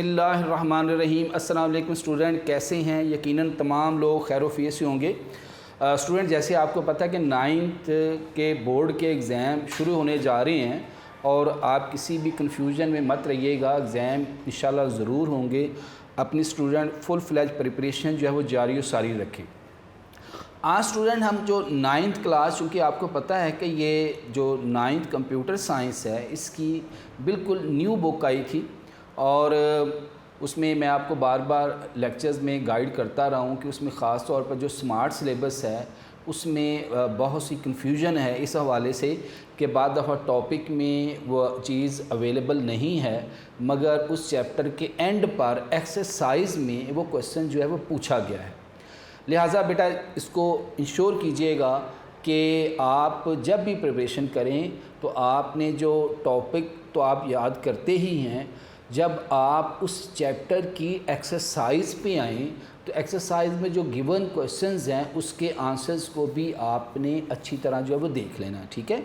बिस्मिल्लाहिर्रहमानिर्रहीम। अस्सलाम वालेकुम स्टूडेंट, कैसे हैं? यकीनन तमाम लोग खैर से होंगे। स्टूडेंट, जैसे आपको पता है कि 9th के बोर्ड के एग्ज़ाम शुरू होने जा रहे हैं और आप किसी भी कन्फ्यूजन में मत रहिएगा। एग्ज़ाम इंशाल्लाह ज़रूर होंगे। अपनी स्टूडेंट फुल फ्लैज प्रिपरेशन जो है वो जारी और सारी रखें। आज स्टूडेंट हम जो 9th क्लास, चूँकि आपको पता है कि ये जो 9th कंप्यूटर साइंस है इसकी बिल्कुल न्यू बुक आई थी और उसमें मैं आपको बार बार लेक्चर्स में गाइड करता रहा हूँ कि उसमें ख़ास तौर पर जो स्मार्ट सिलेबस है उसमें बहुत सी कन्फ्यूजन है इस हवाले से कि बाद दफ़ा टॉपिक में वो चीज़ अवेलेबल नहीं है, मगर उस चैप्टर के एंड पर एक्सरसाइज में वो क्वेश्चन जो है वो पूछा गया है। लिहाजा बेटा इसको इंश्योर कीजिएगा कि आप जब भी प्रिपरेशन करें तो आपने जो टॉपिक तो आप याद करते ही हैं, जब आप उस चैप्टर की एक्सरसाइज पे आएँ तो एक्सरसाइज में जो गिवन क्वेश्चंस हैं उसके आंसर्स को भी आपने अच्छी तरह जो है वो देख लेना, ठीक है।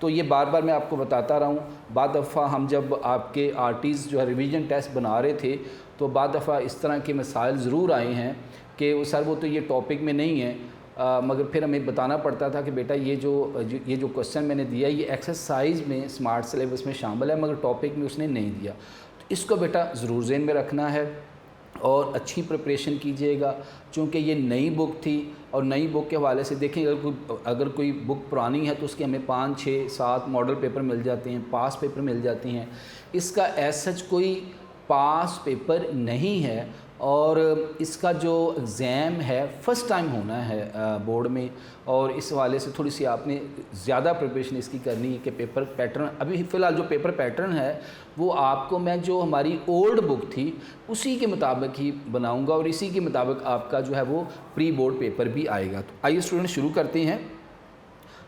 तो ये बार बार मैं आपको बताता रहा हूँ। बाद दफ़ा हम जब आपके आरटीज़ जो है रिवीजन टेस्ट बना रहे थे तो बाद दफ़ा इस तरह के मसाइल ज़रूर आए हैं कि सर वो तो ये टॉपिक में नहीं है, मगर फिर हमें बताना पड़ता था कि बेटा ये जो क्वेश्चन मैंने दिया ये एक्सरसाइज में स्मार्ट सिलेबस में शामिल है मगर टॉपिक में उसने नहीं दिया। तो इसको बेटा ज़रूर ज़हन में रखना है और अच्छी प्रिपरेशन कीजिएगा, चूँकि ये नई बुक थी और नई बुक के हवाले से देखें अगर कोई बुक पुरानी है तो उसके हमें 5, 6, 7 मॉडल पेपर मिल जाते हैं, पास पेपर मिल जाते हैं। इसका ऐसा कोई पास पेपर नहीं है और इसका जो एग्ज़ाम है फ़र्स्ट टाइम होना है बोर्ड में और इस हवाले से थोड़ी सी आपने ज़्यादा प्रिपरेशन इसकी करनी है कि पेपर पैटर्न अभी फ़िलहाल जो पेपर पैटर्न है वो आपको मैं जो हमारी ओल्ड बुक थी उसी के मुताबिक ही बनाऊंगा और इसी के मुताबिक आपका जो है वो प्री बोर्ड पेपर भी आएगा। तो आइए स्टूडेंट शुरू करते हैं,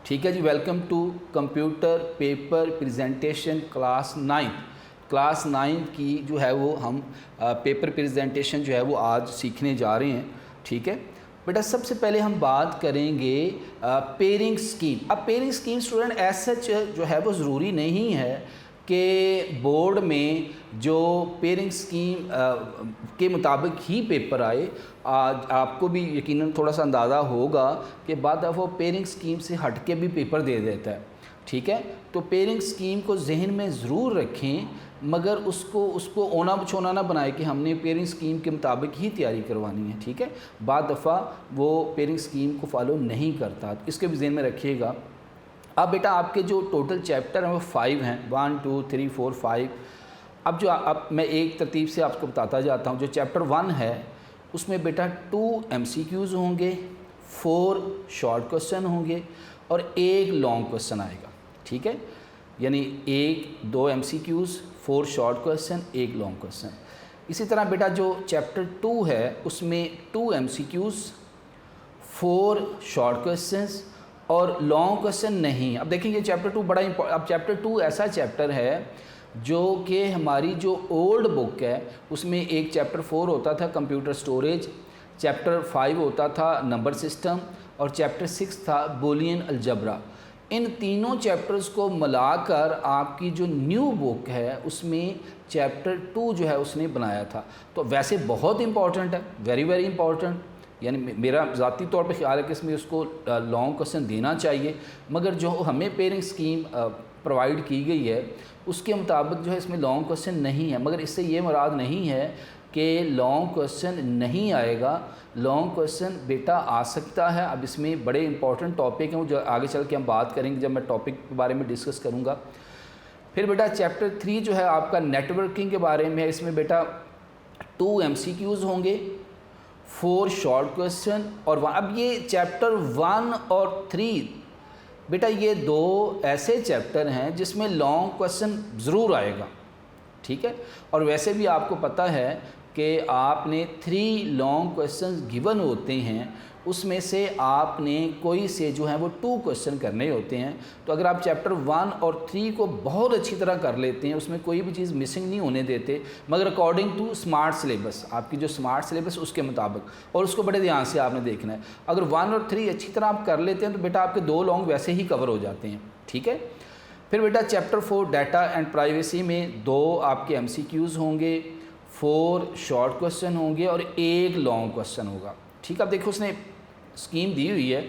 ठीक है जी। Welcome to computer paper presentation class 9 की जो है वो हम पेपर प्रेजेंटेशन जो है वो आज सीखने जा रहे हैं, ठीक है बेटा। सबसे पहले हम बात करेंगे पेयरिंग स्कीम। अब पेयरिंग स्कीम स्टूडेंट ऐसा जो है वो ज़रूरी नहीं है कि बोर्ड में जो पेयरिंग स्कीम के मुताबिक ही पेपर आए। आज आपको भी यकीनन थोड़ा सा अंदाज़ा होगा कि बाद वो पेयरिंग स्कीम से हट के भी पेपर दे देता है, ठीक है। तो पेयरिंग स्कीम को जहन में ज़रूर रखें मगर उसको ओना बिछोना ना बनाए कि हमने पेयरिंग स्कीम के मुताबिक ही तैयारी करवानी है, ठीक है। बाद दफ़ा वो पेयरिंग स्कीम को फॉलो नहीं करता, तो इसके भी जहन में रखिएगा। अब बेटा आपके जो टोटल चैप्टर हैं वो 5 हैं, 1, 2, 3, 4, 5। अब मैं एक तरतीब से आपको बताता जाता हूँ। जो चैप्टर 1 है उसमें बेटा 2 MCQs होंगे, 4 शॉर्ट क्वेश्चन होंगे और 1 लॉन्ग क्वेश्चन आएगा, ठीक है। यानी 2 MCQs, 4 short question, 1 long question. इसी तरह बेटा जो चैप्टर 2 है उसमें 2 MCQs, 4 शॉर्ट क्वेश्चंस और लॉन्ग क्वेश्चन नहीं। अब देखेंगे चैप्टर 2 बड़ा अब चैप्टर 2 ऐसा चैप्टर है जो कि हमारी जो ओल्ड बुक है उसमें एक चैप्टर 4 होता था कंप्यूटर स्टोरेज, चैप्टर 5 होता था नंबर सिस्टम और चैप्टर 6 था बूलियन अलजबरा। इन तीनों चैप्टर्स को मिलाकर आपकी जो न्यू बुक है उसमें चैप्टर 2 जो है उसने बनाया था। तो वैसे बहुत इंपॉर्टेंट है, वेरी वेरी इंपॉर्टेंट। यानी मेरा ज़ाती तौर पे ख्याल है कि इसमें उसको लॉन्ग क्वेश्चन देना चाहिए, मगर जो हमें पेयरिंग स्कीम प्रोवाइड की गई है उसके मुताबिक जो है इसमें लॉन्ग क्वेश्चन नहीं है। मगर इससे ये मुराद नहीं है कि लॉन्ग क्वेश्चन नहीं आएगा, लॉन्ग क्वेश्चन बेटा आ सकता है। अब इसमें बड़े इंपॉर्टेंट टॉपिक हैं जो आगे चल के हम बात करेंगे जब मैं टॉपिक के बारे में डिस्कस करूँगा। फिर बेटा चैप्टर 3 जो है आपका नेटवर्किंग के बारे में है। इसमें बेटा 2 MCQs होंगे, 4 शॉर्ट क्वेश्चन और 1। अब ये चैप्टर 1 और 3 बेटा ये 2 ऐसे चैप्टर हैं जिसमें लॉन्ग क्वेश्चन ज़रूर आएगा, ठीक है। और वैसे भी आपको पता है कि आपने 3 लॉन्ग क्वेश्चंस गिवन होते हैं, उसमें से आपने कोई से जो है वो 2 क्वेश्चन करने होते हैं। तो अगर आप चैप्टर 1 और 3 को बहुत अच्छी तरह कर लेते हैं, उसमें कोई भी चीज़ मिसिंग नहीं होने देते, मगर अकॉर्डिंग टू स्मार्ट सिलेबस, आपकी जो स्मार्ट सिलेबस उसके मुताबिक, और उसको बड़े ध्यान से आपने देखना है। अगर 1 और 3 अच्छी तरह आप कर लेते हैं तो बेटा आपके 2 लॉन्ग वैसे ही कवर हो जाते हैं, ठीक है। फिर बेटा चैप्टर 4 डाटा एंड प्राइवेसी में 2 आपके MCQs होंगे, 4 शॉर्ट क्वेश्चन होंगे और 1 लॉन्ग क्वेश्चन होगा। ठीक है, अब देखो उसने स्कीम दी हुई है,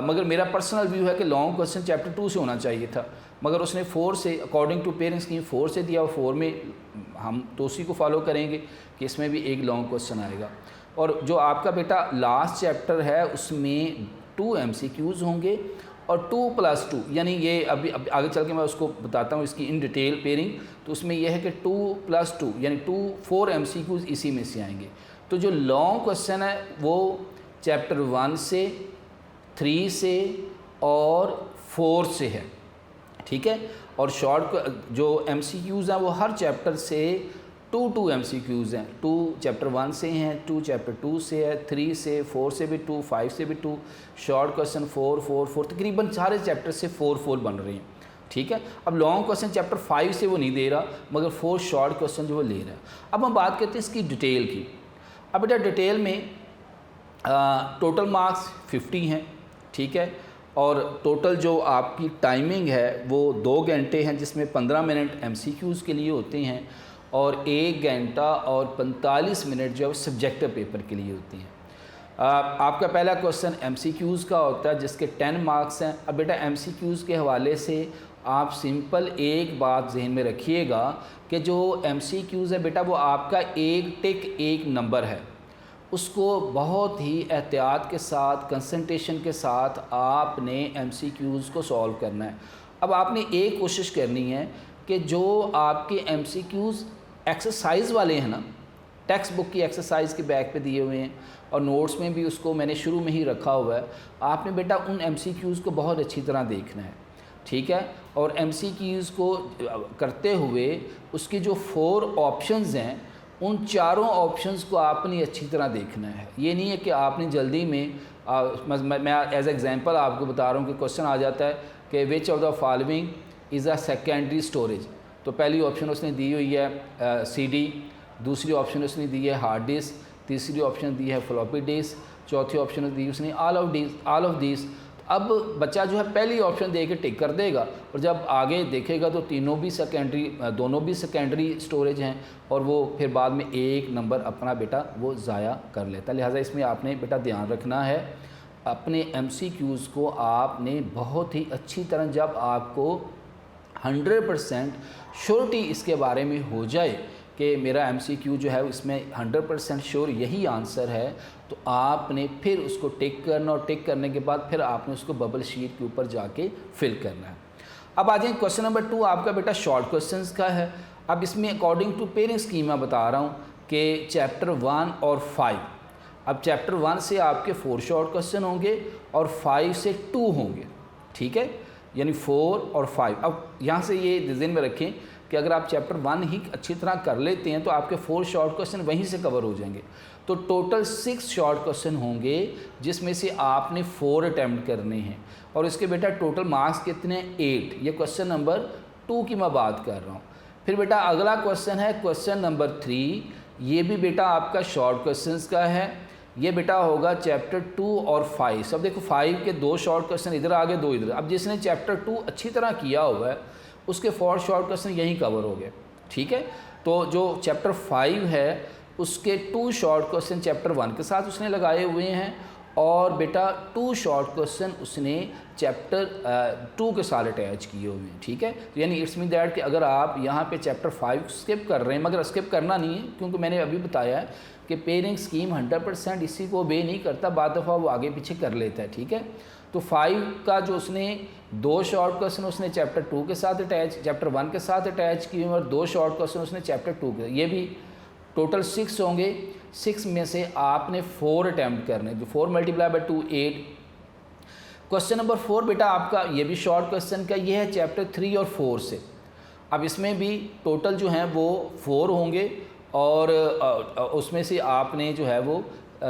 मगर मेरा पर्सनल व्यू है कि लॉन्ग क्वेश्चन चैप्टर 2 से होना चाहिए था, मगर उसने 4 से, अकॉर्डिंग टू पेरेंट्स स्कीम 4 से दिया, और 4 में हम तो उसी को फॉलो करेंगे कि इसमें भी 1 लॉन्ग क्वेश्चन आएगा। और जो आपका बेटा लास्ट चैप्टर है उसमें 2 MCQs होंगे और 2+2, यानी ये अभी आगे चल के मैं उसको बताता हूँ इसकी इन डिटेल पेयरिंग। तो उसमें यह है कि 2+2 यानी 4 MCQs इसी में से आएंगे। तो जो लॉन्ग क्वेश्चन है वो चैप्टर 1 से, 3 से और 4 से है। ठीक है, और शॉर्ट जो MCQs हैं वो हर चैप्टर से 2 MCQs हैं। 2 चैप्टर 1 से हैं, 2 चैप्टर 2 से है, 3 से, 4 से भी 2, 5 से भी 2, शॉर्ट क्वेश्चन 4, तकरीबन सारे चैप्टर से 4 बन रहे हैं। ठीक है, अब लॉन्ग क्वेश्चन चैप्टर 5 से वो नहीं दे रहा, मगर 4 शॉर्ट क्वेश्चन जो वो ले रहा है। अब हम बात करते हैं इसकी डिटेल की। अब बेटा डिटेल में टोटल मार्क्स 50 हैं। ठीक है, और टोटल जो आपकी टाइमिंग है वो 2 घंटे हैं, जिसमें 15 मिनट MCQs के लिए होते हैं और 1 घंटा और 45 मिनट जो है सब्जेक्टिव पेपर के लिए होती हैं। आपका पहला क्वेश्चन MCQs का होता है जिसके 10 मार्क्स हैं। अब बेटा MCQs के हवाले से आप सिंपल एक बात जहन में रखिएगा कि जो MCQs है बेटा वो आपका एक टिक एक नंबर है, उसको बहुत ही एहतियात के साथ, कंसंट्रेशन के साथ आपने MCQs को सॉल्व करना है। अब आपने एक कोशिश करनी है कि जो आपके MCQs एक्सरसाइज वाले हैं ना, टेक्स्ट बुक की एक्सरसाइज के बैक पे दिए हुए हैं और नोट्स में भी उसको मैंने शुरू में ही रखा हुआ है, आपने बेटा उन MCQs को बहुत अच्छी तरह देखना है। ठीक है, और MCQs को करते हुए उसकी जो 4 ऑप्शंस हैं उन चारों ऑप्शंस को आपने अच्छी तरह देखना है। ये नहीं है कि आपने जल्दी में मैं एज एग्जांपल आपको बता रहा हूँ कि क्वेश्चन आ जाता है कि which of the following is a secondary storage. तो पहली ऑप्शन उसने दी हुई है CD, दूसरी ऑप्शन उसने दी है हार्ड डिस्क, तीसरी ऑप्शन दी है फ्लॉपी डिस्क, चौथी ऑप्शन दी उसने ऑल ऑफ दिस। अब बच्चा जो है पहली ऑप्शन दे के टिक कर देगा और जब आगे देखेगा तो दोनों भी सेकेंडरी स्टोरेज हैं और वो फिर बाद में 1 नंबर अपना बेटा वो ज़ाया कर लेता है। लिहाजा इसमें आपने बेटा ध्यान रखना है, अपने MCQs को आपने बहुत ही अच्छी तरह, जब आपको 100% श्योरिटी इसके बारे में हो जाए कि मेरा MCQ जो है इसमें 100% श्योर यही आंसर है, तो आपने फिर उसको टिक करना और टिक करने के बाद फिर आपने उसको बबल शीट के ऊपर जाके फिल करना है। अब आ जाए क्वेश्चन नंबर 2 आपका बेटा शॉर्ट क्वेश्चंस का है। अब इसमें अकॉर्डिंग टू पेरेंट्स स्कीम मैं बता रहा हूँ कि चैप्टर 1 और 5, अब चैप्टर 1 से आपके 4 शॉर्ट क्वेश्चन होंगे और 5 से 2 होंगे। ठीक है, यानी 4 और 5। अब यहाँ से ये ध्यान में रखें कि अगर आप चैप्टर 1 ही अच्छी तरह कर लेते हैं तो आपके 4 शॉर्ट क्वेश्चन वहीं से कवर हो जाएंगे। तो टोटल 6 शॉर्ट क्वेश्चन होंगे जिसमें से आपने 4 अटैम्प्ट करने हैं और इसके बेटा टोटल मार्क्स कितने, 8। ये क्वेश्चन नंबर 2 की मैं बात कर रहा हूँ। फिर बेटा अगला क्वेश्चन है क्वेश्चन नंबर 3, ये भी बेटा आपका शॉर्ट क्वेश्चंस का है। ये बेटा होगा चैप्टर 2 और 5। सब देखो 5 के 2 शॉर्ट क्वेश्चन इधर आ गए, 2 इधर। अब जिसने चैप्टर 2 अच्छी तरह किया हुआ है उसके 4 शॉर्ट क्वेश्चन यहीं कवर हो गए। ठीक है, तो जो चैप्टर 5 है उसके 2 शॉर्ट क्वेश्चन चैप्टर 1 के साथ उसने लगाए हुए हैं और बेटा 2 शॉर्ट क्वेश्चन उसने चैप्टर 2 के साथ अटैच किए हुए हैं। ठीक है, तो यानी इट्स मीन दैट कि अगर आप यहाँ पे चैप्टर 5 स्किप कर रहे हैं, मगर स्किप करना नहीं है क्योंकि मैंने अभी बताया है कि पेयरिंग स्कीम 100% इसी को ओबे नहीं करता, बाद दफ़ा वो आगे पीछे कर लेता है। ठीक है, तो 5 का जो उसने 2 शॉर्ट क्वेश्चन उसने चैप्टर 2 के साथ अटैच, चैप्टर 1 के साथ अटैच किए और 2 शॉर्ट क्वेश्चन उसने चैप्टर 2 के, ये भी टोटल 6 होंगे। 6 में से आपने 4 अटैम्प्ट करने, जो 4 मल्टीप्लाई बाई 2 8। क्वेश्चन नंबर 4 बेटा आपका ये भी शॉर्ट क्वेश्चन का, ये है चैप्टर 3 और 4 से। अब इसमें भी टोटल जो हैं वो 4 होंगे और उसमें से आपने जो है वो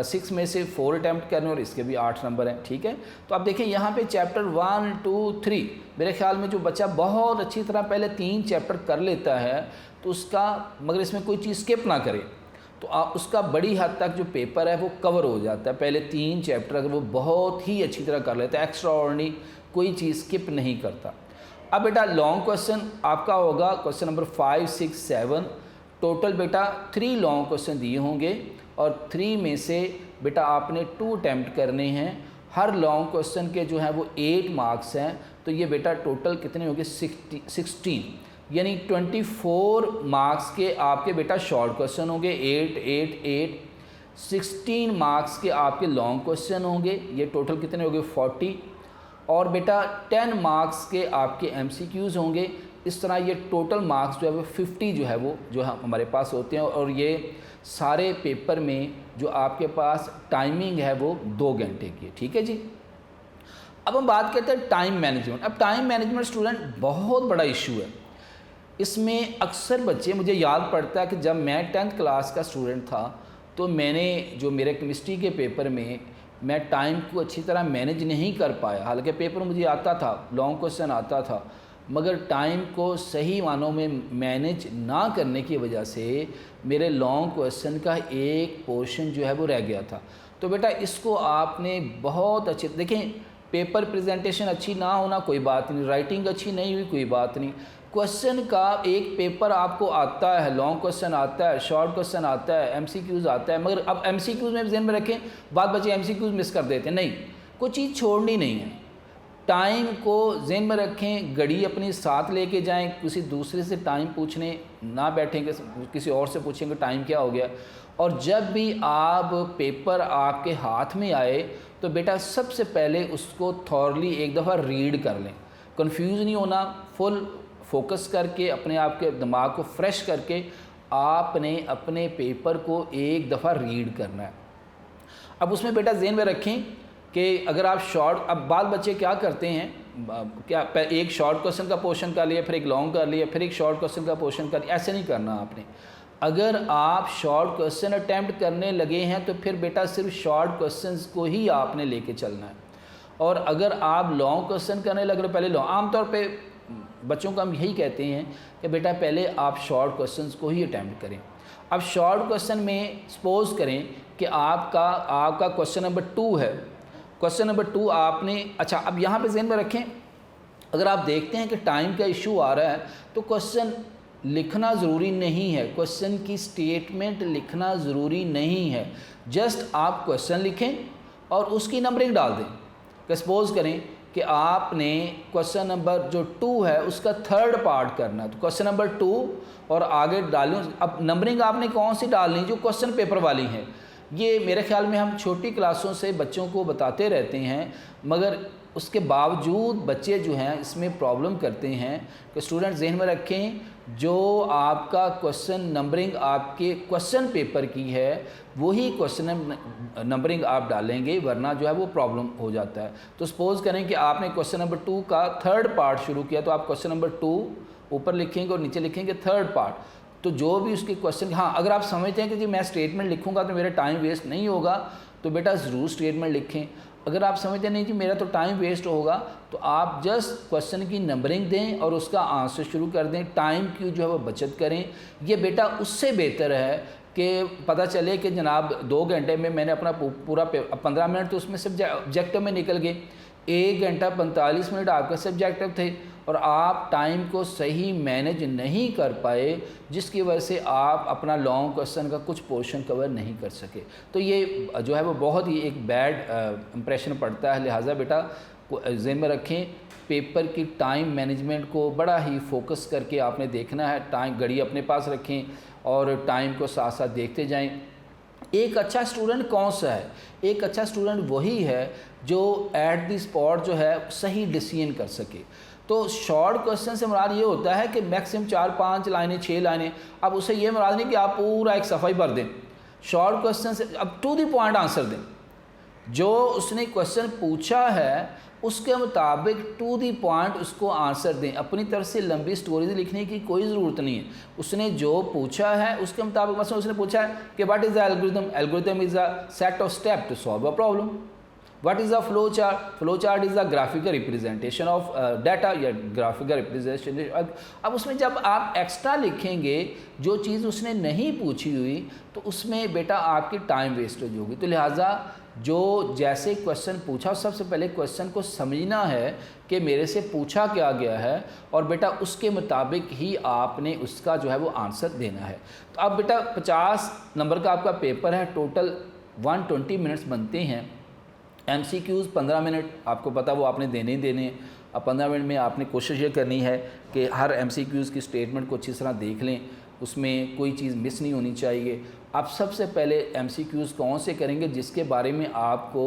6 में से 4 अटैम्प्ट करने और इसके भी 8 नंबर हैं। ठीक है, तो अब देखें यहाँ पे चैप्टर 1 2 3 मेरे ख्याल में जो बच्चा बहुत अच्छी तरह पहले 3 चैप्टर कर लेता है तो उसका, मगर इसमें कोई चीज़ स्किप ना करे तो उसका बड़ी हद तक जो पेपर है वो कवर हो जाता है। पहले 3 चैप्टर अगर वो बहुत ही अच्छी तरह कर लेता है, एक्स्ट्रा ऑर्डिनरी कोई चीज़ स्किप नहीं करता। अब बेटा लॉन्ग क्वेश्चन आपका होगा क्वेश्चन नंबर 5 6 7 टोटल बेटा 3 लॉन्ग क्वेश्चन दिए होंगे और 3 में से बेटा आपने 2 अटैम्प्ट करने हैं। हर लॉन्ग क्वेश्चन के जो है वो 8 मार्क्स हैं, तो ये बेटा टोटल कितने होंगे 16, यानी 24 मार्क्स के आपके बेटा शॉर्ट क्वेश्चन होंगे, 8 8 8, 16 मार्क्स के आपके लॉन्ग क्वेश्चन होंगे, ये टोटल कितने होंगे 40, और बेटा 10 मार्क्स के आपके MCQs होंगे। इस तरह ये टोटल मार्क्स जो है वो 50 जो है वो जो है हमारे पास होते हैं, और ये सारे पेपर में जो आपके पास टाइमिंग है वो 2 घंटे की है। ठीक है जी। अब हम बात करते हैं टाइम मैनेजमेंट। अब टाइम मैनेजमेंट स्टूडेंट बहुत बड़ा इशू है। इसमें अक्सर बच्चे, मुझे याद पड़ता है कि जब मैं 10th क्लास का स्टूडेंट था तो मैंने जो मेरे केमिस्ट्री के पेपर में मैं टाइम को अच्छी तरह मैनेज नहीं कर पाया। हालांकि पेपर मुझे आता था, लॉन्ग क्वेश्चन आता था, मगर टाइम को सही मानों में मैनेज ना करने की वजह से मेरे लॉन्ग क्वेश्चन का एक पोर्शन जो है वो रह गया था। तो बेटा इसको आपने बहुत अच्छे, देखें पेपर प्रेजेंटेशन अच्छी ना होना कोई बात नहीं, राइटिंग अच्छी नहीं हुई कोई बात नहीं, क्वेश्चन का एक पेपर आपको आता है, लॉन्ग क्वेश्चन आता है, शॉर्ट क्वेश्चन आता है, MCQs आता है, मगर अब MCQs में ध्यान में रखें, बाद बच्चे MCQs मिस कर देते हैं। नहीं, कोई चीज़ छोड़नी नहीं है, टाइम को ज़हन में रखें, घड़ी अपनी साथ लेके जाएं, किसी दूसरे से टाइम पूछने ना बैठेंगे, किसी और से पूछेंगे टाइम क्या हो गया। और जब भी आप पेपर आपके हाथ में आए तो बेटा सबसे पहले उसको थॉरली एक दफ़ा रीड कर लें, कंफ्यूज नहीं होना, फुल फोकस करके अपने आप के दिमाग को फ्रेश करके आपने अपने पेपर को एक दफ़ा रीड करना है। अब उसमें बेटा ज़हन में रखें कि अगर आप शॉर्ट, अब बाल बच्चे क्या करते हैं, क्या एक शॉर्ट क्वेश्चन का पोर्शन कर लिया, फिर एक लॉन्ग कर लिया, फिर एक शॉर्ट क्वेश्चन का पोर्शन कर लिया, ऐसे नहीं करना आपने। अगर आप शॉर्ट क्वेश्चन अटैम्प्ट करने लगे हैं तो फिर बेटा सिर्फ शॉर्ट क्वेश्चंस को ही आपने लेके चलना है, और अगर आप लॉन्ग क्वेश्चन करने लग रहे पहले लॉन्ग, आमतौर पे बच्चों को हम यही कहते हैं कि बेटा पहले आप शॉर्ट क्वेश्चंस को ही अटैम्प्ट करें। अब शॉर्ट क्वेश्चन में सपोज़ करें कि आपका क्वेश्चन नंबर 2 है, क्वेश्चन नंबर 2 आपने, अच्छा अब यहाँ पे ज़हन में रखें, अगर आप देखते हैं कि टाइम का इशू आ रहा है तो क्वेश्चन लिखना ज़रूरी नहीं है, क्वेश्चन की स्टेटमेंट लिखना ज़रूरी नहीं है, जस्ट आप क्वेश्चन लिखें और उसकी नंबरिंग डाल दें। कि सपोज़ करें कि आपने क्वेश्चन नंबर जो 2 है उसका 3rd पार्ट करना है, तो क्वेश्चन नंबर 2 और आगे डालें। अब नंबरिंग आपने कौन सी डालनी, जो क्वेश्चन पेपर वाली है। ये मेरे ख्याल में हम छोटी क्लासों से बच्चों को बताते रहते हैं, मगर उसके बावजूद बच्चे जो हैं इसमें प्रॉब्लम करते हैं। कि स्टूडेंट ज़हन में रखें, जो आपका क्वेश्चन नंबरिंग आपके क्वेश्चन पेपर की है वही क्वेश्चन नंबरिंग आप डालेंगे, वरना जो है वो प्रॉब्लम हो जाता है। तो सपोज़ करें कि आपने क्वेश्चन नंबर 2 का 3rd पार्ट शुरू किया, तो आप क्वेश्चन नंबर 2 ऊपर लिखेंगे और नीचे लिखेंगे 3rd पार्ट। तो जो भी उसके क्वेश्चन, हाँ अगर आप समझते हैं कि जी मैं स्टेटमेंट लिखूंगा तो मेरा टाइम वेस्ट नहीं होगा, तो बेटा ज़रूर स्टेटमेंट लिखें। अगर आप समझते नहीं जी मेरा तो टाइम वेस्ट होगा, तो आप जस्ट क्वेश्चन की नंबरिंग दें और उसका आंसर शुरू कर दें, टाइम की जो है वो बचत करें। ये बेटा उससे बेहतर है कि पता चले कि जनाब 2 घंटे में मैंने अपना पूरा 15 मिनट तो उसमें सब्जेक्टिव में निकल गए, 1 घंटा 45 मिनट आपका सब्जेक्टिव थे, और आप टाइम को सही मैनेज नहीं कर पाए, जिसकी वजह से आप अपना लॉन्ग क्वेश्चन का कुछ पोर्शन कवर नहीं कर सके। तो ये जो है वो बहुत ही एक बैड इंप्रेशन पड़ता है। लिहाजा बेटा ज़हन में रखें, पेपर की टाइम मैनेजमेंट को बड़ा ही फोकस करके आपने देखना है। टाइम घड़ी अपने पास रखें और टाइम को साथ साथ देखते जाएं। एक अच्छा स्टूडेंट कौन सा है? एक अच्छा स्टूडेंट वही है जो एट द स्पॉट जो है सही डिसीजन कर सके। तो शॉर्ट क्वेश्चन से मुराद ये होता है कि मैक्सिमम 4-5 लाइनें 6 लाइनें, अब उसे ये मुराद नहीं कि आप पूरा एक सफ़ा ही भर दें। शॉर्ट क्वेश्चन से अब टू द पॉइंट आंसर दें, जो उसने क्वेश्चन पूछा है उसके मुताबिक टू दी पॉइंट उसको आंसर दें। अपनी तरफ से लंबी स्टोरीज लिखने की कोई ज़रूरत नहीं है। उसने जो पूछा है उसके मुताबिक, मतलब उसने पूछा है कि what is the algorithm, algorithm is a set of step to solve a problem. What is a flow chart, flow chart is a graphical representation of data या ग्राफिकल रिप्रेजेंटेशन। अब उसमें जब आप एक्स्ट्रा लिखेंगे जो चीज़ उसने नहीं पूछी हुई, तो उसमें बेटा आपकी टाइम वेस्टेज होगी। तो लिहाजा जो जैसे क्वेश्चन पूछा सबसे पहले क्वेश्चन को समझना है कि मेरे से पूछा क्या गया है, और बेटा उसके मुताबिक ही आपने उसका जो है वो आंसर देना है। तो अब बेटा 50 नंबर का आपका पेपर है, टोटल 120 मिनट्स बनते हैं। MCQs 15 मिनट आपको पता वो आपने देने ही देने। अब 15 मिनट में आपने कोशिश ये करनी है कि हर MCQs की स्टेटमेंट को अच्छी तरह देख लें, उसमें कोई चीज़ मिस नहीं होनी चाहिए। आप सबसे पहले MCQs कौन से करेंगे जिसके बारे में आपको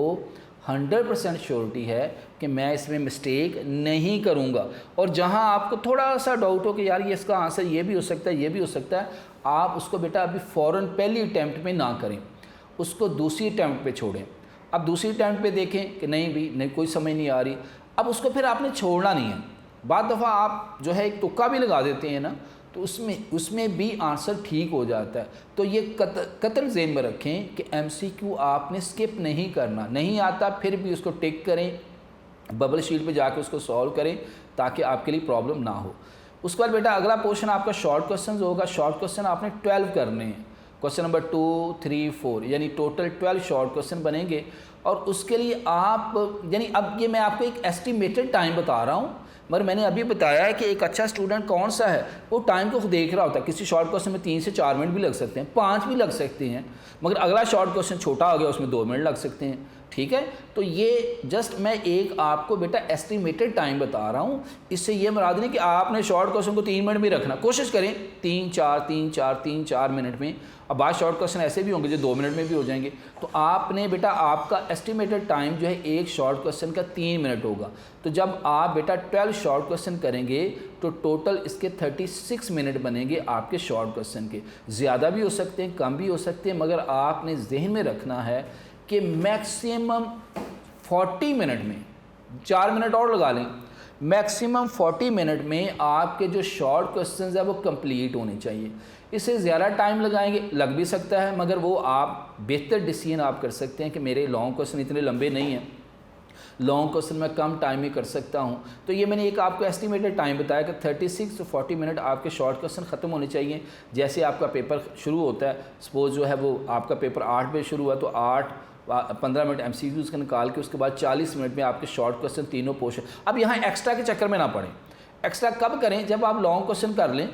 100% श्योरिटी है कि मैं इसमें मिस्टेक नहीं करूंगा, और जहां आपको थोड़ा सा डाउट हो कि यार ये इसका आंसर ये भी हो सकता है, ये भी हो सकता है, आप उसको बेटा अभी फ़ौरन पहली अटैम्प्ट में ना करें, उसको दूसरी अटैम्प्ट पे छोड़ें। अब दूसरी अटैम्प्ट पे देखें कि नहीं भी नहीं, कोई समझ नहीं आ रही, अब उसको फिर आपने छोड़ना नहीं है। बाद दफ़ा आप जो है एक तुक्का भी लगा देते हैं ना, तो उसमें भी आंसर ठीक हो जाता है। तो ये कतल ज़हन में रखें कि MCQ आपने स्किप नहीं करना, नहीं आता फिर भी उसको टिक करें, बबल शीट पे जाके उसको सॉल्व करें ताकि आपके लिए प्रॉब्लम ना हो। उसके बाद बेटा अगला पोर्शन आपका शॉर्ट क्वेश्चन होगा। शॉर्ट क्वेश्चन आपने 12 करने हैं, क्वेश्चन नंबर 2, 3, 4 यानी टोटल 12 शॉर्ट क्वेश्चन बनेंगे। और उसके लिए आप यानी अब ये मैं आपको एक एस्टिमेटेड टाइम बता रहा हूँ, मगर मैंने अभी बताया है कि एक अच्छा स्टूडेंट कौन सा है वो टाइम को देख रहा होता है। किसी शॉर्ट क्वेश्चन में 3 से 4 मिनट भी लग सकते हैं, 5 भी लग सकते हैं, मगर अगला शॉर्ट क्वेश्चन छोटा हो गया उसमें 2 मिनट लग सकते हैं। ठीक है, तो ये जस्ट मैं एक आपको बेटा एस्टिमेटेड टाइम बता रहा हूँ। इससे ये मुराद नहीं कि आपने शॉर्ट क्वेश्चन को 3 मिनट में रखना, कोशिश करें 3-4 मिनट में। अब बाद शॉर्ट क्वेश्चन ऐसे भी होंगे जो 2 मिनट में भी हो जाएंगे। तो आपने बेटा आपका एस्टिमेटेड टाइम जो है एक शॉर्ट क्वेश्चन का 3 मिनट होगा। तो जब आप बेटा 12 शॉर्ट क्वेश्चन करेंगे तो टोटल इसके 36 मिनट बनेंगे आपके शॉर्ट क्वेश्चन के। ज़्यादा भी हो सकते हैं, कम भी हो सकते हैं, मगर आपने जहन में रखना है कि मैक्सिमम 40 मिनट में, 4 मिनट और लगा लें, मैक्सिमम 40 मिनट में आपके जो शॉर्ट क्वेश्चंस है वो कंप्लीट होने चाहिए। इससे ज़्यादा टाइम लगाएंगे, लग भी सकता है, मगर वो आप बेहतर डिसीजन आप कर सकते हैं कि मेरे लॉन्ग क्वेश्चन इतने लंबे नहीं हैं, लॉन्ग क्वेश्चन मैं कम टाइम में कर सकता हूं। तो ये मैंने एक आपको एस्टिमेटेड टाइम बताया कि 36 से 40 मिनट आपके शॉर्ट क्वेश्चन ख़त्म होने चाहिए। जैसे आपका पेपर शुरू होता है, सपोज़ जो है वो आपका पेपर 8 बजे शुरू हुआ, तो 8-15 मिनट MCQs का निकाल के उसके बाद 40 मिनट में आपके शॉर्ट क्वेश्चन तीनों पोर्शन। अब यहाँ एक्स्ट्रा के चक्कर में ना पड़ें। एक्स्ट्रा कब करें? जब आप लॉन्ग क्वेश्चन कर लें,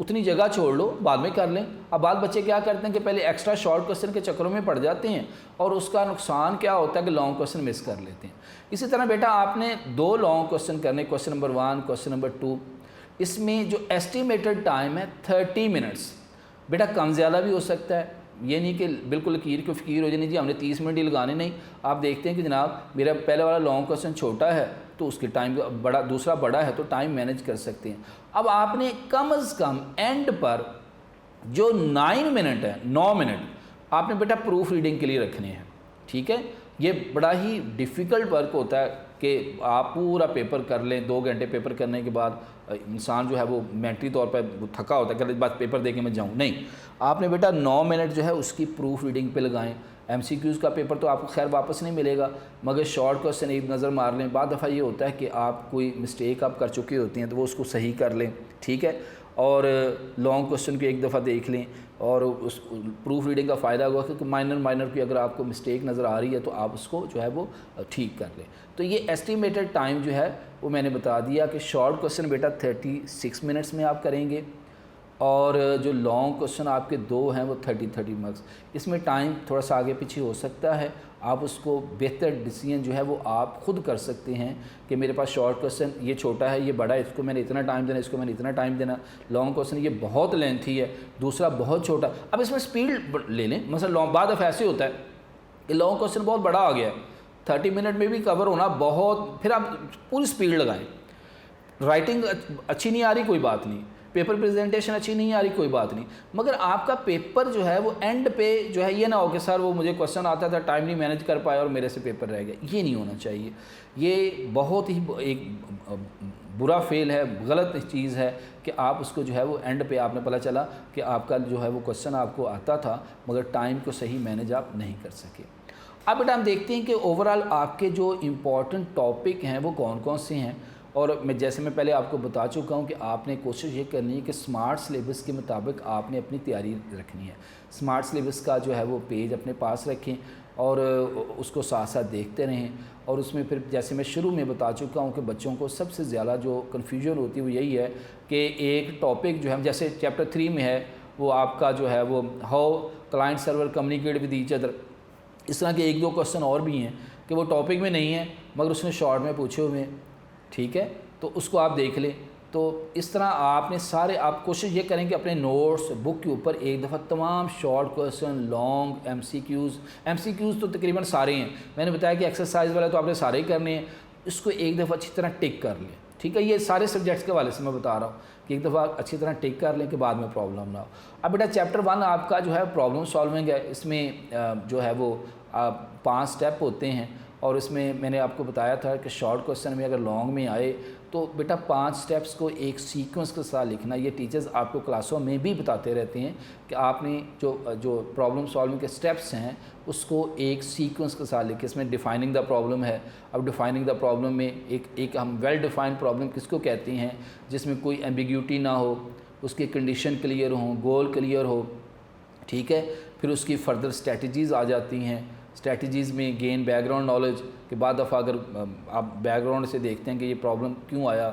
उतनी जगह छोड़ लो, बाद में कर लें। अब बाद बच्चे क्या करते हैं कि पहले एक्स्ट्रा शॉर्ट क्वेश्चन के चक्करों में पड़ जाते हैं, और उसका नुकसान क्या होता है कि लॉन्ग क्वेश्चन मिस कर लेते हैं। इसी तरह बेटा आपने 2 लॉन्ग क्वेश्चन करने, क्वेश्चन नंबर 1, क्वेश्चन नंबर 2। इसमें जो एस्टिमेटेड टाइम है 30 मिनट्स। बेटा कम ज़्यादा भी हो सकता है, ये नहीं कि बिल्कुल लकीर को फ़कीर हो जाए नहीं जी हमने 30 मिनट ही लगाने, नहीं। आप देखते हैं कि जनाब मेरा पहले वाला लॉन्ग क्वेश्चन छोटा है तो उसके टाइम बड़ा, दूसरा बड़ा है, तो टाइम मैनेज कर सकते हैं। अब आपने कम अज़ कम एंड पर जो 9 मिनट है, 9 मिनट आपने बेटा प्रूफ रीडिंग के लिए रखने हैं। ठीक है, ये बड़ा ही डिफ़िकल्ट वर्क होता है कि आप पूरा पेपर कर लें। 2 घंटे पेपर करने के बाद इंसान जो है वो मेंटली तौर पर थका होता है कि बस पेपर दे के मैं जाऊँ, नहीं। आपने बेटा 9 मिनट जो है उसकी प्रूफ रीडिंग पे लगाएं। MCQs का पेपर तो आपको खैर वापस नहीं मिलेगा, मगर शॉर्ट क्वेश्चन एक नज़र मार लें। बाद दफ़ा ये होता है कि आप कोई मिस्टेक आप कर चुके होती हैं तो वो उसको सही कर लें। ठीक है, और लॉन्ग क्वेश्चन को एक दफ़ा देख लें, और उस प्रूफ रीडिंग का फ़ायदा होगा कि माइनर की अगर आपको मिस्टेक नज़र आ रही है तो आप उसको जो है वो ठीक कर लें। तो ये एस्टिमेटेड टाइम जो है वो मैंने बता दिया कि शॉर्ट क्वेश्चन बेटा 36 मिनट्स में आप करेंगे, और जो लॉन्ग क्वेश्चन आपके 2 हैं वो 30 मार्क्स। इसमें टाइम थोड़ा सा आगे पीछे हो सकता है, आप उसको बेहतर डिसीजन जो है वो आप ख़ुद कर सकते हैं कि मेरे पास शॉर्ट क्वेश्चन ये छोटा है, ये बड़ा है, इसको मैंने इतना टाइम देना, इसको मैंने इतना टाइम देना। लॉन्ग क्वेश्चन ये बहुत लेंथी है, दूसरा बहुत छोटा। अब इसमें स्पीड ले लें, मतलब लॉन्ग बाद ऑफ ऐसे होता है कि लॉन्ग क्वेश्चन बहुत बड़ा आ गया है, 30 मिनट में भी कवर होना बहुत, फिर आप पूरी स्पीड लगाएं। राइटिंग अच्छी नहीं आ रही, कोई बात नहीं, पेपर प्रेजेंटेशन अच्छी नहीं आ रही, कोई बात नहीं, मगर आपका पेपर जो है वो एंड पे जो है ये ना हो कि सर वो मुझे क्वेश्चन आता था, टाइम नहीं मैनेज कर पाया और मेरे से पेपर रह गया। ये नहीं होना चाहिए, ये बहुत ही एक बुरा फेल है, गलत चीज़ है कि आप उसको जो है वो एंड पे आपने पता चला कि आपका जो है वो क्वेश्चन आपको आता था मगर टाइम को सही मैनेज आप नहीं कर सके। अब बेटा हम देखते हैं कि ओवरऑल आपके जो इम्पॉर्टेंट टॉपिक हैं वो कौन कौन से हैं, और मैं जैसे मैं पहले आपको बता चुका हूं कि आपने कोशिश ये करनी है कि स्मार्ट सिलेबस के मुताबिक आपने अपनी तैयारी रखनी है। स्मार्ट सिलेबस का जो है वो पेज अपने पास रखें, और उसको साथ साथ देखते रहें। और उसमें फिर जैसे मैं शुरू में बता चुका हूँ कि बच्चों को सबसे ज़्यादा जो कन्फ्यूजन होती है वो यही है कि एक टॉपिक जो है जैसे चैप्टर 3 में है वो आपका जो है वो how client server communicate with each other, इस तरह के 1-2 क्वेश्चन और भी हैं कि वो टॉपिक में नहीं है मगर उसने शॉर्ट में पूछे हुए हैं, ठीक है, तो उसको आप देख लें। तो इस तरह आपने सारे आप कोशिश ये करें कि अपने नोट्स बुक के ऊपर एक दफ़ा तमाम शॉर्ट क्वेश्चन, लॉन्ग एमसीक्यूज़ तो तकरीबन सारे हैं, मैंने बताया कि एक्सरसाइज वाला तो आपने सारे ही करने हैं, इसको एक दफ़ा अच्छी तरह टिक कर लें, ठीक है। ये सारे सब्जेक्ट्स के हवाले से मैं बता रहा हूँ कि एक दफ़ा अच्छी तरह टिक कर लें कि बाद में प्रॉब्लम ना हो। अब बेटा चैप्टर 1 आपका जो है प्रॉब्लम सॉल्विंग है, इसमें जो है वो 5 स्टेप होते हैं और इसमें मैंने आपको बताया था कि शॉर्ट क्वेश्चन में अगर लॉन्ग में आए तो बेटा 5 स्टेप्स को एक सीक्वेंस के साथ लिखना। ये टीचर्स आपको क्लासों में भी बताते रहते हैं कि आपने जो प्रॉब्लम सॉल्विंग के स्टेप्स हैं उसको एक सीक्वेंस के साथ लिखें। इसमें डिफाइनिंग द प्रॉब्लम है। अब डिफाइनिंग द प्रॉब्लम में एक हम वेल डिफाइंड प्रॉब्लम किसको कहते हैं, जिसमें कोई एम्बिग्यूटी ना हो, उसकी कंडीशन क्लियर हो, गोल क्लियर हो, ठीक है। फिर उसकी फर्दर स्ट्रेटजीज़ आ जाती हैं। स्ट्रेटजीज़ में गेन बैकग्राउंड नॉलेज के बाद दफ़ा अगर आप बैकग्राउंड से देखते हैं कि ये प्रॉब्लम क्यों आया,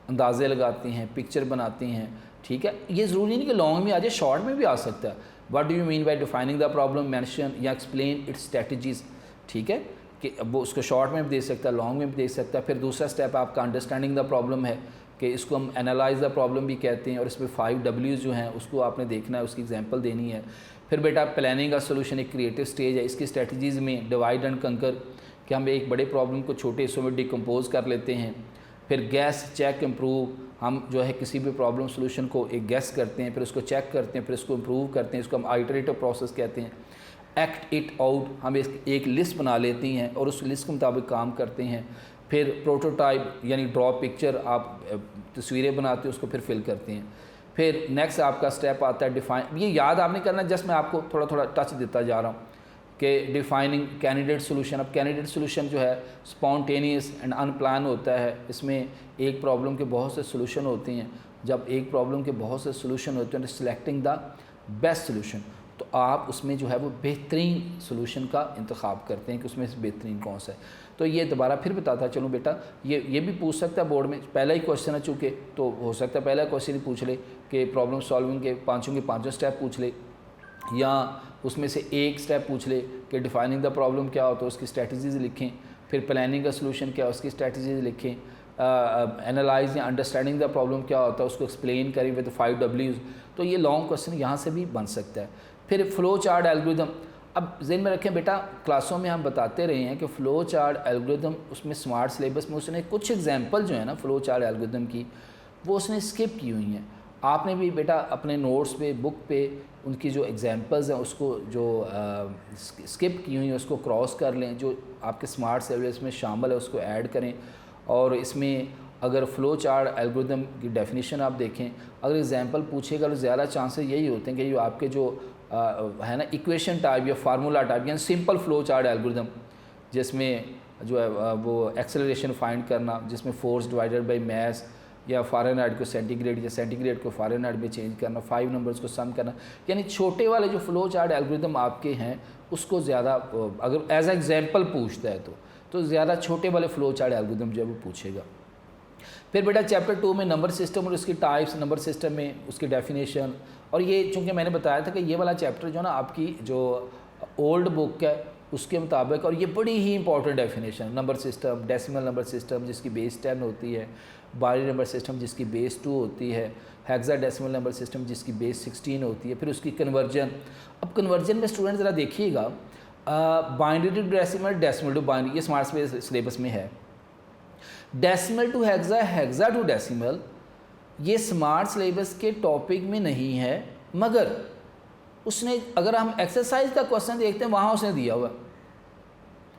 अंदाज़े लगाते हैं, पिक्चर बनाते हैं, ठीक है। ये ज़रूरी नहीं कि लॉन्ग में आ जाए, शॉर्ट में भी आ सकता है। What do you mean by defining the problem, mention या एक्सप्लेन इट्स स्ट्रेटजीज़, ठीक है, कि वो उसको शॉर्ट में भी दे सकता है, लॉन्ग में भी दे सकता है। फिर दूसरा स्टेप आपका अंडरस्टैंडिंग द प्रॉब्लम है कि इसको हम एनालाइज द प्रॉब्लम भी कहते हैं और इसमें 5 W's जो हैं उसको आपने देखना है, उसकी एग्जांपल देनी है। फिर बेटा प्लानिंग का सोल्यूशन एक क्रिएटिव स्टेज है। इसकी स्ट्रेटजीज़ में डिवाइड एंड कंकर कि हम एक बड़े प्रॉब्लम को छोटे हिस्सों में डिकम्पोज कर लेते हैं। फिर गैस, चेक, इम्प्रूव, हम जो है किसी भी प्रॉब्लम सोल्यूशन को एक गैस करते हैं, फिर उसको चेक करते हैं, फिर उसको इम्प्रूव करते हैं, इसको हम आइटरेटिव प्रोसेस कहते हैं। एक्ट इट आउट, हम एक लिस्ट बना लेती हैं और उस लिस्ट के मुताबिक काम करते हैं। फिर प्रोटोटाइप यानी ड्रॉ पिक्चर, आप तस्वीरें बनाते हो उसको फिर फिल करते हैं। फिर नेक्स्ट आपका स्टेप आता है डिफाइन, ये याद आपने करना, जस्ट मैं आपको थोड़ा थोड़ा टच देता जा रहा हूँ कि डिफाइनिंग कैंडिडेट सोल्यूशन। अब कैंडिडेट सोल्यूशन जो है स्पॉन्टेनियस एंड अनप्लान होता है। इसमें एक प्रॉब्लम के बहुत से सोल्यूशन होते हैं। जब एक प्रॉब्लम के बहुत से सोल्यूशन होते हैं तो सिलेक्टिंग द बेस्ट सोल्यूशन, तो आप उसमें जो है वो बेहतरीन सोल्यूशन का इंतखाब करते हैं कि उसमें से बेहतरीन कौन सा है। तो ये दोबारा फिर बताता चलूँ बेटा, ये भी पूछ सकता है बोर्ड में, पहला ही क्वेश्चन है चूँकि, तो हो सकता है पहला क्वेश्चन ही पूछ ले कि प्रॉब्लम सॉल्विंग के पाँचों स्टेप पूछ ले, या उसमें से एक स्टेप पूछ ले कि डिफाइनिंग द प्रॉब्लम क्या होता है उसकी स्ट्रेटजीज़ लिखें। फिर प्लानिंग का सोल्यूशन क्या है उसकी स्ट्रेटजीज़ लिखें। एनालाइज या अंडरस्टैंडिंग द प्रॉब्लम क्या होता है उसको एक्सप्लेन करें विद 5 W's। तो ये लॉन्ग क्वेश्चन यहाँ से भी बन सकता है। फिर फ़्लो चार्ट एल्गोरिदम, अब ज़हन में रखें बेटा, क्लासों में हम बताते रहे हैं कि फ़्लो चार्ट एल्गोरिदम, उसमें स्मार्ट सिलेबस में उसने कुछ एग्जांपल जो है ना फ़्लो चार्ट एल्गोरिदम की, वो उसने स्किप की हुई हैं। आपने भी बेटा अपने नोट्स पे, बुक पे उनकी जो एग्जांपल्स हैं उसको जो स्किप की हुई हैं उसको क्रॉस कर लें, जो आपके स्मार्ट सिलेबस में शामिल है उसको ऐड करें। और इसमें अगर फ़्लो चार्ट एल्गोरिदम की डेफिनेशन आप देखें, अगर एग्जांपल पूछेगा तो ज़्यादा चांसेस यही होते हैं कि जो आपके जो है ना इक्वेशन टाइप या फार्मूला टाइप यानी सिंपल फ़्लो चार्ट एल्गोरिदम, जिसमें जो है वो एक्सेलरेशन फाइंड करना, जिसमें फोर्स डिवाइडेड बाय मास या फ़ारेनहाइट को सेंटीग्रेड या सेंटीग्रेड को फ़ारेनहाइट में चेंज करना, 5 नंबर्स को सम करना, यानी छोटे वाले जो फ़्लो चार्ट एल्गोरिदम आपके हैं उसको ज़्यादा अगर एज एग्जांपल पूछता है तो ज़्यादा छोटे वाले फ़्लो चार्ट एल्गोरिदम जो है वो पूछेगा। फिर बेटा चैप्टर 2 में नंबर सिस्टम और उसकी टाइप्स, नंबर सिस्टम में उसकी डेफिनेशन, और ये चूँकि मैंने बताया था कि ये वाला चैप्टर जो ना आपकी जो ओल्ड बुक है उसके मुताबिक, और ये बड़ी ही important definition, number system, decimal number system जिसकी बेस 10 होती है, बाइनरी नंबर सिस्टम जिसकी बेस 2 होती है, हेक्साडेसिमल नंबर सिस्टम जिसकी बेस 16 होती है, फिर उसकी कन्वर्जन। अब कन्वर्जन में स्टूडेंट ज़रा देखिएगा, binary to decimal, decimal to binary, ये स्मार्ट सिलेबस में है। Decimal to hexa, hexa to decimal, ये स्मार्ट सिलेबस के टॉपिक में नहीं है, मगर उसने, अगर हम एक्सरसाइज का क्वेश्चन देखते हैं वहाँ उसने दिया हुआ,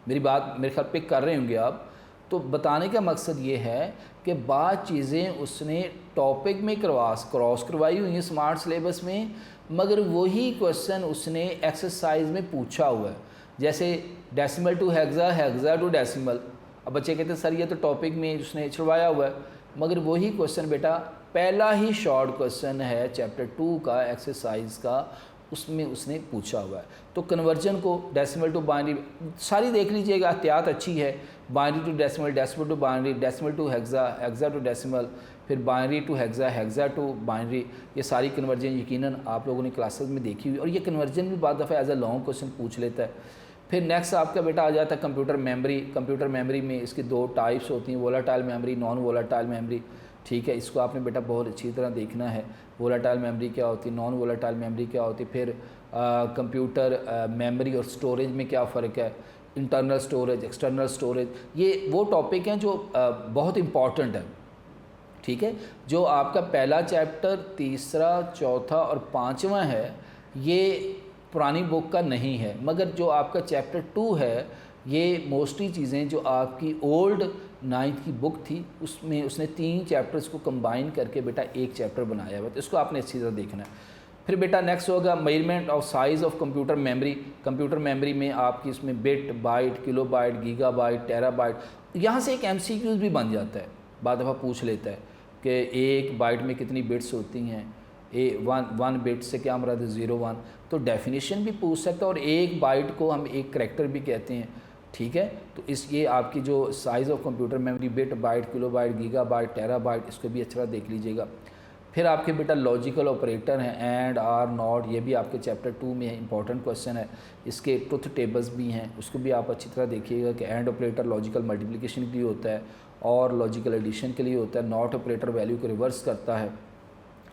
मेरी बात मेरे ख्याल पिक कर रहे होंगे आप, तो बताने का मकसद ये है कि बाद चीज़ें उसने टॉपिक में क्रॉस करवाई हुई हैं स्मार्ट सिलेबस में, मगर वही क्वेश्चन उसने एक्सरसाइज में पूछा हुआ है। जैसे decimal to hexa, hexa to decimal, अब बच्चे कहते हैं सर ये तो टॉपिक में उसने छुड़वाया हुआ है, मगर वही क्वेश्चन बेटा पहला ही शॉर्ट क्वेश्चन है चैप्टर 2 का एक्सरसाइज का, उसमें उसने पूछा हुआ है। तो कन्वर्जन को डेसिमल टू बाइनरी सारी देख लीजिएगा, एहतियात अच्छी है। Binary to decimal, decimal to binary, decimal to hexa, hexa to decimal, फिर binary to hexa, hexa to binary, ये सारी कन्वर्जन यकीनन आप लोगों ने क्लासेस में देखी हुई, और ये कन्वर्जन भी बाद दफ़ा एज अ लॉन्ग क्वेश्चन पूछ लेता है। फिर नेक्स्ट आपका बेटा आ जाता है कंप्यूटर मेमोरी। कंप्यूटर मेमोरी में इसकी दो टाइप्स होती हैं, volatile memory, non volatile memory. ठीक है, इसको आपने बेटा बहुत अच्छी तरह देखना है। वोलाटाइल मेमोरी क्या होती है, नॉन वोलाटाइल मेमोरी क्या होती है, फिर कंप्यूटर मेमोरी और स्टोरेज में क्या फ़र्क है, इंटरनल स्टोरेज, एक्सटर्नल स्टोरेज, ये वो टॉपिक हैं जो बहुत इम्पॉर्टेंट है। ठीक है, जो आपका पहला चैप्टर, तीसरा, चौथा और पाँचवा है, ये पुरानी बुक का नहीं है, मगर जो आपका चैप्टर 2 है, ये मोस्टली चीज़ें जो आपकी ओल्ड 9th की बुक थी, उसमें उसने 3 चैप्टर्स को कंबाइन करके बेटा एक चैप्टर बनाया हुआ, तो इसको आपने अच्छी तरह देखना है। फिर बेटा नेक्स्ट होगा measurement of size of computer memory. Computer memory में आपकी इसमें bit, byte, kilobyte, gigabyte, terabyte, यहाँ से एक MCQs भी बन जाता है, बाद दफ़ा पूछ लेता है कि एक बाइट में कितनी बिट्स होती हैं, वन बिट से क्या मुराद है, 01, तो डेफिनेशन भी पूछ सकता है, और एक बाइट को हम एक करैक्टर भी कहते हैं। ठीक है, तो ये आपकी जो size of computer memory, bit, byte, kilobyte, gigabyte, terabyte, इसको भी अच्छा देख लीजिएगा। फिर आपके बेटा लॉजिकल ऑपरेटर हैं, एंड, आर, नॉट, ये भी आपके चैप्टर 2 में है, इंपॉर्टेंट क्वेश्चन है। इसके ट्रुथ टेबल्स भी हैं, उसको भी आप अच्छी तरह देखिएगा कि एंड ऑपरेटर लॉजिकल मल्टीप्लिकेशन के लिए होता है और लॉजिकल एडिशन के लिए होता है, नॉट ऑपरेटर वैल्यू को रिवर्स करता है।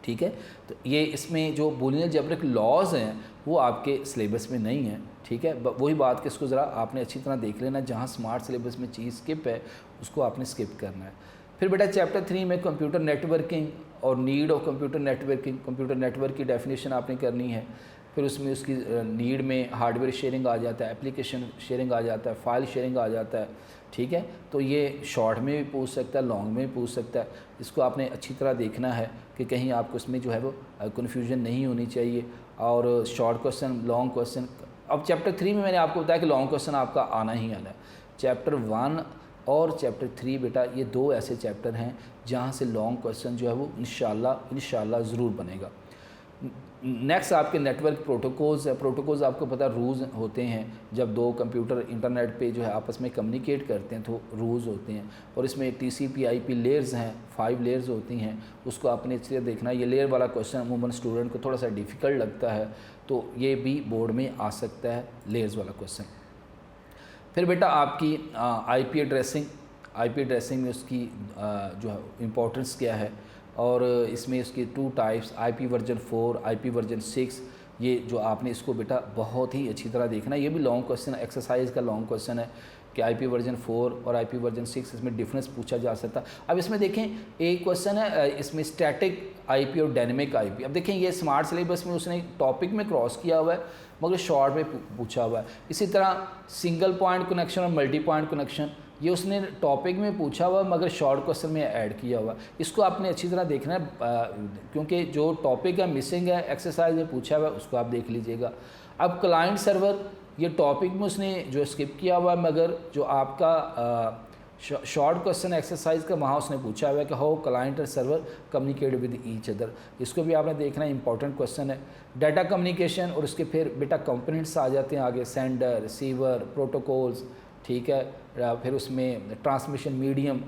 ठीक है, तो ये इसमें जो बूलियन अलजेब्रिक लॉज हैं वो आपके सिलेबस में नहीं है। ठीक है, वही बात कि इसको ज़रा आपने अच्छी तरह देख लेना, जहाँ स्मार्ट सिलेबस में चीज़ स्किप है उसको आपने स्किप करना है। फिर बेटा चैप्टर 3 में कंप्यूटर नेटवर्किंग और need of computer networking, computer network की डेफिनेशन आपने करनी है। फिर उसमें उसकी नीड में हार्डवेयर शेयरिंग आ जाता है, एप्लीकेशन शेयरिंग आ जाता है, फाइल शेयरिंग आ जाता है। ठीक है, तो ये शॉर्ट में भी पूछ सकता है, लॉन्ग में भी पूछ सकता है। इसको आपने अच्छी तरह देखना है कि कहीं आपको इसमें जो है वो कन्फ्यूजन नहीं होनी चाहिए। और शॉर्ट क्वेश्चन, लॉन्ग क्वेश्चन, अब चैप्टर 3 में मैंने आपको बताया कि लॉन्ग क्वेश्चन आपका आना ही आना है। चैप्टर 1 और चैप्टर 3 बेटा ये 2 ऐसे चैप्टर हैं जहाँ से लॉन्ग क्वेश्चन जो है वो इंशाल्लाह ज़रूर बनेगा। नेक्स्ट आपके नेटवर्क प्रोटोकॉल्स है। प्रोटोकॉल्स आपको पता रूल्स होते हैं, जब दो कंप्यूटर इंटरनेट पे जो है आपस में कम्युनिकेट करते हैं तो रूल्स होते हैं, और इसमें TCP/IP लेयर्स हैं, 5 लेयर्स होती हैं, उसको आपने इसलिए देखना। ये लेयर वाला क्वेश्चन अमूमन स्टूडेंट को थोड़ा सा डिफ़िकल्ट लगता है, तो ये भी बोर्ड में आ सकता है, लेयर्स वाला क्वेश्चन। फिर बेटा आपकी IP एड्रेसिंग में उसकी जो है इम्पोर्टेंस क्या है, और इसमें उसकी 2 types, IP version 4, IP version 6, ये जो आपने इसको बेटा बहुत ही अच्छी तरह देखना है। ये भी लॉन्ग क्वेश्चन है, एक्सरसाइज का लॉन्ग क्वेश्चन है कि IP वर्जन 4 और IP वर्जन 6 इसमें डिफरेंस पूछा जा सकता है। अब इसमें देखें एक क्वेश्चन है इसमें स्टैटिक IP और डायनेमिक IP। अब देखें ये स्मार्ट सिलेबस में उसने टॉपिक में क्रॉस किया हुआ है मगर शॉर्ट में पूछा हुआ है। इसी तरह सिंगल पॉइंट कनेक्शन और मल्टी पॉइंट कनेक्शन, ये उसने टॉपिक में पूछा हुआ मगर शॉर्ट क्वेश्चन में ऐड किया हुआ। इसको आपने अच्छी तरह देखना है क्योंकि जो टॉपिक है मिसिंग है, एक्सरसाइज में पूछा हुआ है, उसको आप देख लीजिएगा। अब क्लाइंट सर्वर, ये टॉपिक में उसने जो स्किप किया हुआ मगर जो आपका शॉर्ट क्वेश्चन एक्सरसाइज का वहाँ उसने पूछा हुआ है कि हाउ क्लाइंट और server communicate with each other. इसको भी आपने देखना है, इंपॉर्टेंट क्वेश्चन है। डाटा कम्युनिकेशन और उसके फिर बेटा कंपोनेंट्स आ जाते हैं आगे, सेंडर, रिसीवर, प्रोटोकॉल्स, ठीक है। फिर उसमें ट्रांसमिशन मीडियम,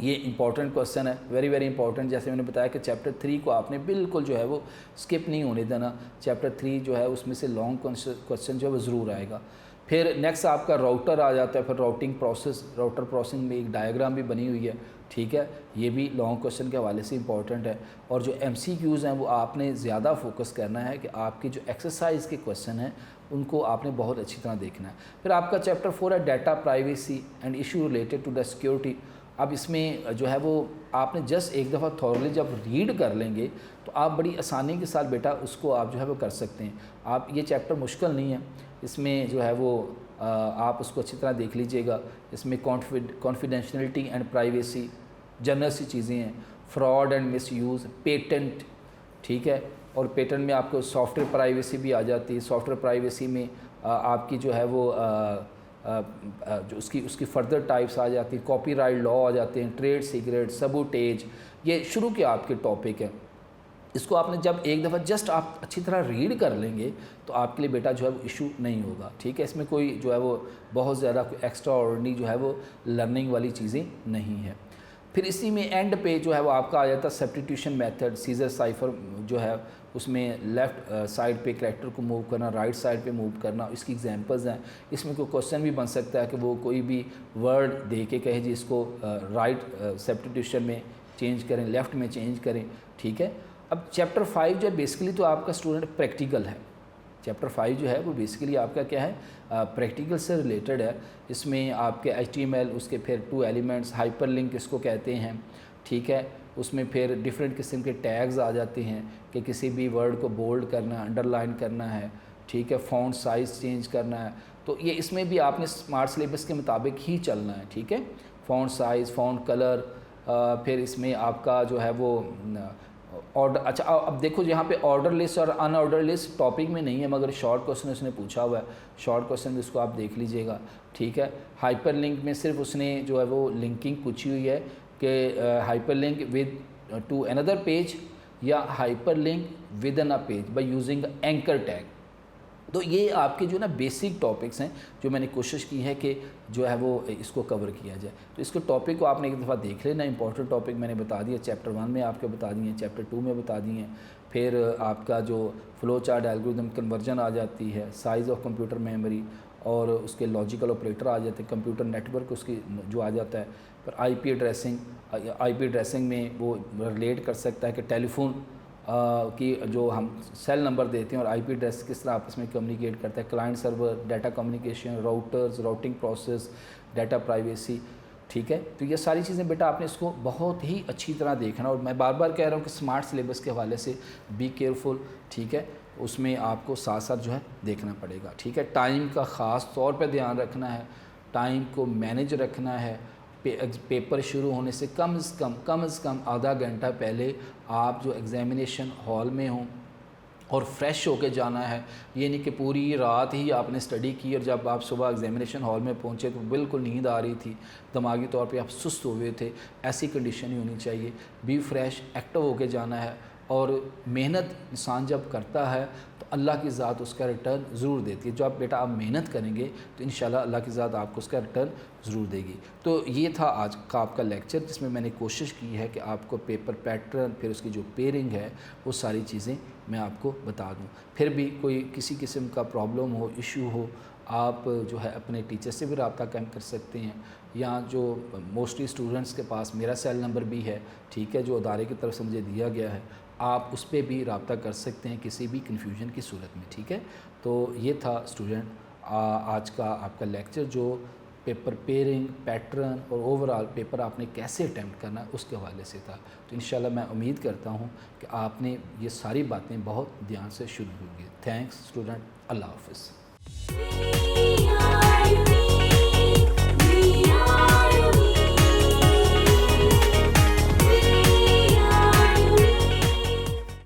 ये इंपॉर्टेंट क्वेश्चन है, वेरी वेरी इंपॉर्टेंट। जैसे मैंने बताया कि चैप्टर 3 को आपने बिल्कुल जो है वो स्किप नहीं होने देना। चैप्टर 3 जो है उसमें से लॉन्ग क्वेश्चन जो है वो ज़रूर आएगा। फिर नेक्स्ट आपका राउटर आ जाता है, फिर राउटिंग प्रोसेस, राउटर प्रोसेसिंग में एक डायग्राम भी बनी हुई है, ठीक है। ये भी लॉन्ग क्वेश्चन के हवाले से इंपॉर्टेंट है। और जो MCQs हैं वो आपने ज़्यादा फोकस करना है कि आपके जो एक्सरसाइज के क्वेश्चन हैं उनको आपने बहुत अच्छी तरह देखना है। फिर आपका चैप्टर 4 है data privacy and issue related to the security. अब इसमें जो है वो आपने जस्ट एक दफ़ा थॉरली जब रीड कर लेंगे तो आप बड़ी आसानी के साथ बेटा उसको आप जो है वो कर सकते हैं। आप ये चैप्टर मुश्किल नहीं है, इसमें जो है वो आप उसको अच्छी तरह देख लीजिएगा। इसमें कॉन्फिडेंशियलिटी एंड प्राइवेसी, जनरल सी चीज़ें हैं, फ्रॉड एंड मिसयूज़, पेटेंट, ठीक है। और पेटेंट में आपको सॉफ्टवेयर प्राइवेसी भी आ जाती है। सॉफ्टवेयर प्राइवेसी में आपकी जो है वो जो उसकी फर्दर टाइप्स आ जाती है, कॉपीराइट लॉ आ जाते हैं, ट्रेड सीक्रेट, सबूटेज, ये शुरू के आपके टॉपिक हैं। इसको आपने जब एक दफ़ा जस्ट आप अच्छी तरह रीड कर लेंगे तो आपके लिए बेटा जो है वो इशू नहीं होगा, ठीक है। इसमें कोई जो है वो बहुत ज़्यादा एक्स्ट्रा ऑर्डिनरी जो है वो लर्निंग वाली चीज़ें नहीं है। फिर इसी में एंड पे जो है वो आपका आ जाता है सब्स्टिट्यूशन मेथड, सीजर साइफर जो है उसमें लेफ़्ट साइड पे कैरेक्टर को मूव करना, राइट साइड पे मूव करना, इसकी एग्जांपल्स हैं। इसमें कोई क्वेश्चन भी बन सकता है कि वो कोई भी वर्ड दे के कहे जी इसको राइट सब्स्टिट्यूशन में चेंज करें, लेफ़्ट में चेंज करें, ठीक है। अब चैप्टर 5 जो है बेसिकली तो आपका स्टूडेंट प्रैक्टिकल है। चैप्टर 5 जो है वो बेसिकली आपका क्या है, प्रैक्टिकल से रिलेटेड है। इसमें आपके HTML, उसके फिर 2 एलिमेंट्स, हाइपरलिंक इसको कहते हैं, ठीक है। उसमें फिर डिफरेंट किस्म के टैग्स आ जाते हैं कि किसी भी वर्ड को बोल्ड करना है, अंडरलाइन करना है, ठीक है, फ़ॉन्ट साइज़ चेंज करना है। तो ये इसमें भी आपने स्मार्ट सिलेबस के मुताबिक ही चलना है, ठीक है। फ़ॉन्ट साइज़, फ़ॉन्ट कलर, फिर इसमें आपका जो है वो ऑर्डर। अच्छा अब देखो यहाँ पे ऑर्डर लिस्ट और अनऑर्डर लिस्ट टॉपिक में नहीं है, मगर शॉर्ट क्वेश्चन उसने पूछा हुआ है, शॉर्ट क्वेश्चन इसको आप देख लीजिएगा, ठीक है। हाइपर लिंक में सिर्फ उसने जो है वो लिंकिंग पूछी हुई है कि hyperlink with to another page या hyperlink within a page by using anchor tag. तो ये आपके जो ना बेसिक टॉपिक्स हैं जो मैंने कोशिश की है कि जो है वो इसको कवर किया जाए। तो इसको टॉपिक को आपने एक दफ़ा देख लेना। इंपॉर्टेंट टॉपिक मैंने बता दिया, चैप्टर 1 में आपको बता दिए, चैप्टर 2 में बता दिए। फिर आपका जो फ्लो चार्ट एल्गोरिथम कन्वर्जन आ जाती है, साइज़ ऑफ कंप्यूटर मेमोरी और उसके लॉजिकल ऑपरेटर आ जाते हैं, कंप्यूटर नेटवर्क उसकी जो आ जाता है। फिर IP एड्रेसिंग में वो रिलेट कर सकता है कि टेलीफोन कि जो हम सेल नंबर देते हैं और IP एड्रेस किस तरह आपस में कम्युनिकेट करता है, client server, data communication, routers, routing process, data privacy, ठीक है। तो ये सारी चीज़ें बेटा आपने इसको बहुत ही अच्छी तरह देखना। और मैं बार बार कह रहा हूँ कि स्मार्ट सिलेबस के हवाले से बी केयरफुल, ठीक है। उसमें आपको साथ साथ जो है देखना पड़ेगा, ठीक है। टाइम का ख़ास तौर पर ध्यान रखना है, टाइम को मैनेज रखना है। पेपर शुरू होने से कम से कम आधा घंटा पहले आप जो एग्ज़ामिनेशन हॉल में हों और फ्रेश होके जाना है। ये नहीं कि पूरी रात ही आपने स्टडी की और जब आप सुबह एग्ज़ामिनेशन हॉल में पहुंचे तो बिल्कुल नींद आ रही थी, दिमागी तौर पे आप सुस्त हुए थे। ऐसी कंडीशन ही होनी चाहिए। बी फ्रेश, एक्टिव होके जाना है। और मेहनत इंसान जब करता है तो अल्लाह की ज़ात उसका रिटर्न ज़रूर देती है। जो आप बेटा आप मेहनत करेंगे तो इंशाल्लाह अल्लाह की ज़ात आपको उसका रिटर्न ज़रूर देगी। तो ये था आज का आपका लेक्चर, जिसमें मैंने कोशिश की है कि आपको पेपर पैटर्न, फिर उसकी जो पेयरिंग है, वो सारी चीज़ें मैं आपको बता दूं। फिर भी कोई किसी किस्म का प्रॉब्लम हो, इशू हो, आप जो है अपने टीचर से भी रब्ता कायम कर सकते हैं, या जो मोस्टली स्टूडेंट्स के पास मेरा सेल नंबर भी है, ठीक है, जो अदारे की तरफ से मुझे दिया गया है, आप उस पर भी रब्ता कर सकते हैं किसी भी कन्फ्यूजन की सूरत में, ठीक है। तो ये था स्टूडेंट आज का आपका लेक्चर, जो पेपर पेयरिंग, पैटर्न और ओवरऑल पेपर आपने कैसे अटैम्प्ट करना उसके हवाले से था। तो इंशाल्लाह मैं उम्मीद करता हूँ कि आपने ये सारी बातें बहुत ध्यान से शुरू होंगी। थैंक्स स्टूडेंट, अल्लाह हाफ़िज़।